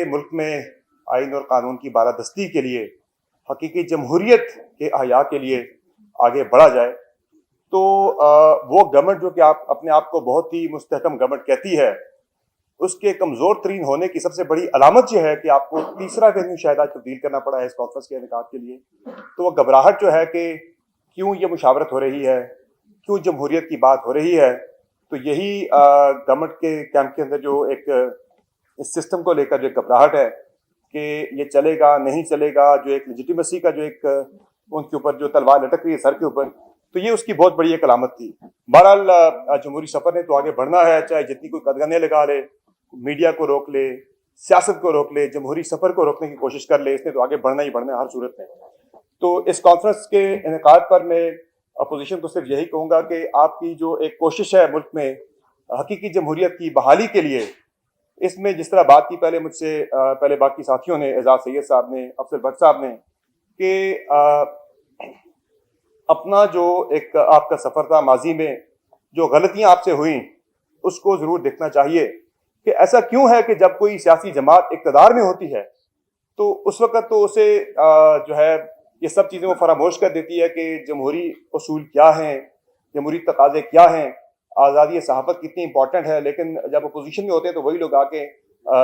मुल्क में आइन और कानून की बालादस्ती के लिए, हकीकी जमहूरियत के अहया के लिए आगे बढ़ा जाए, तो वो गवर्नमेंट जो कि आप अपने आप को बहुत ही मुस्तहकम गवर्नमेंट कहती है, उसके कमज़ोर तरीन होने की सबसे बड़ी अलामत यह है कि आपको तीसरा वेन्यू शायद आज तब्दील करना पड़ा है इस कॉन्फ्रेंस के इनेकाद के लिए। तो वो घबराहट जो है कि क्यों ये मुशावरत हो रही है, क्यों जमहूरियत की बात हो रही है, तो यही गवर्नमेंट के कैंप के अंदर जो एक इस सिस्टम को लेकर जो घबराहट है कि ये चलेगा नहीं चलेगा, जो एक लेजिटिमेसी का जो एक उनके ऊपर जो तलवार लटक रही है सर के ऊपर, तो ये उसकी बहुत बड़ी एक अलामत थी। बहरहाल जमहूरी सफ़र ने तो आगे बढ़ना है, चाहे जितनी कोई कदगने लगा ले, मीडिया को रोक ले, सियासत को रोक ले, जमहूरी सफ़र को रोकने की कोशिश कर ले, इसने तो आगे बढ़ना ही बढ़ना है हर सूरत में। तो इस कॉन्फ्रेंस के इनेकाद पर मैं अपोजिशन को सिर्फ यही कहूँगा कि आपकी जो एक कोशिश है मुल्क में हकीकी जमहूरियत की बहाली के लिए, इसमें जिस तरह बात की पहले मुझसे पहले बाकी साथियों ने, एजाज सैयद साहब ने, अफजल भट्ट साहब ने, कि अपना जो एक आपका सफ़र था माजी में, जो गलतियां आपसे हुई उसको ज़रूर देखना चाहिए कि ऐसा क्यों है कि जब कोई सियासी जमात इक़्तिदार में होती है तो उस वक़्त तो उसे जो है ये सब चीज़ें वो फरामोश कर देती है कि जमहूरी उसूल क्या हैं, जमहूरी तकाज़े क्या हैं, आज़ादी सहाफ़त कितनी इंपॉर्टेंट है। लेकिन जब अपोजिशन में होते हैं तो वही लोग आके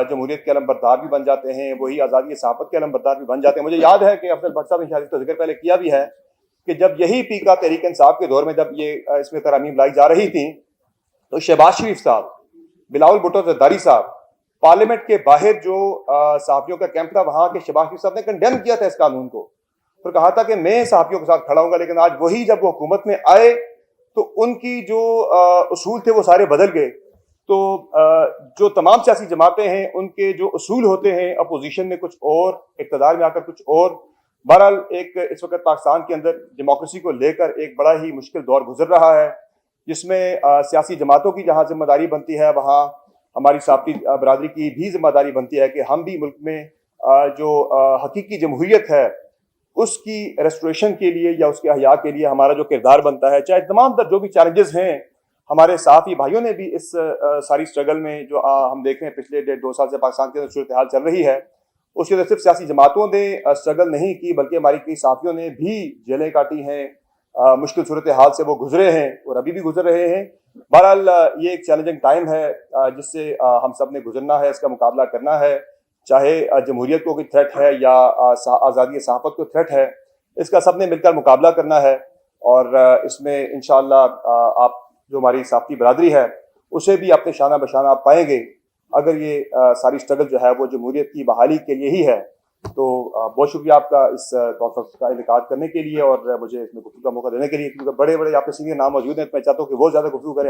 जमहूरियत के अलमबरदार भी बन जाते हैं, वही आज़ादी सहाफ़त के अलमबरदार भी बन जाते हैं। मुझे याद है कि अफजल भट्ट साहब ने शायद इसका जिक्र पहले किया भी है कि जब यही पीका तहरीक इंसाफ के दौर में जब ये इसमें तरामीम लाई जा रही थी, तो शहबाज शरीफ साहब, बिलावल भुट्टो ज़रदारी साहब, पार्लियामेंट के बाहर जो सहाफ़ियों का कैंप था, वहाँ के शहबाज शरीफ साहब ने कंडेम किया था इस कानून को, और कहा था कि मैं सहाफ़ियों के साथ खड़ा हूँगा। लेकिन आज वही जब वो हुकूमत में आए तो उनकी जो उसूल थे वो सारे बदल गए। तो जो तमाम सियासी जमातें हैं उनके जो उसूल होते हैं अपोजिशन में कुछ और, इक़्तिदार में आकर कुछ और। बहरहाल एक इस वक्त पाकिस्तान के अंदर डेमोक्रेसी को लेकर एक बड़ा ही मुश्किल दौर गुजर रहा है, जिसमें सियासी जमातों की जहाँ जिम्मेदारी बनती है, वहाँ हमारी साफ़ी बरादरी की भी जिम्मेदारी बनती है कि हम भी मुल्क में जो हकीकी जमहूरियत है उसकी रेस्टोरेशन के लिए या उसके अहया के लिए हमारा जो किरदार बनता है, चाहे तमाम तर जो भी चैलेंजेस हैं, हमारे सहाफ़ी भाइयों ने भी इस सारी स्ट्रगल में जो हम देख रहे हैं पिछले 1.5-2 साल से पाकिस्तान के अंदर सूरत हाल चल रही है, उसके अंदर सिर्फ सियासी जमातों ने स्ट्रगल नहीं की बल्कि हमारी कई सहाफ़ियों ने भी जेलें काटी हैं, मुश्किल सूरत हाल से वो गुजरे हैं और अभी भी गुजर रहे हैं। बहरहाल ये एक चैलेंजिंग टाइम है जिससे हम सब ने गुजरना है, इसका मुकाबला करना है, चाहे जमहूरियत को कोई थ्रेट है या आज़ादी सहाफ़त को थ्रेट है, इसका सब ने मिलकर मुकाबला करना है। और इसमें इंशाअल्लाह आप जो हमारी साफ़ी बरादरी है उसे भी अपने शाना बशाना आप पाएंगे अगर ये सारी स्ट्रगल जो है वो जमहूरियत की बहाली के लिए ही है। तो बहुत शुक्रिया आपका इस कॉन्फ्रेंस का इनेकाद करने के लिए और मुझे इसमें गुफ्तगू का मौका देने के लिए, क्योंकि बड़े बड़े आपके सीनियर नाम मौजूद हैं, मैं चाहता हूँ कि वो ज़्यादा गुफ्तगू करें।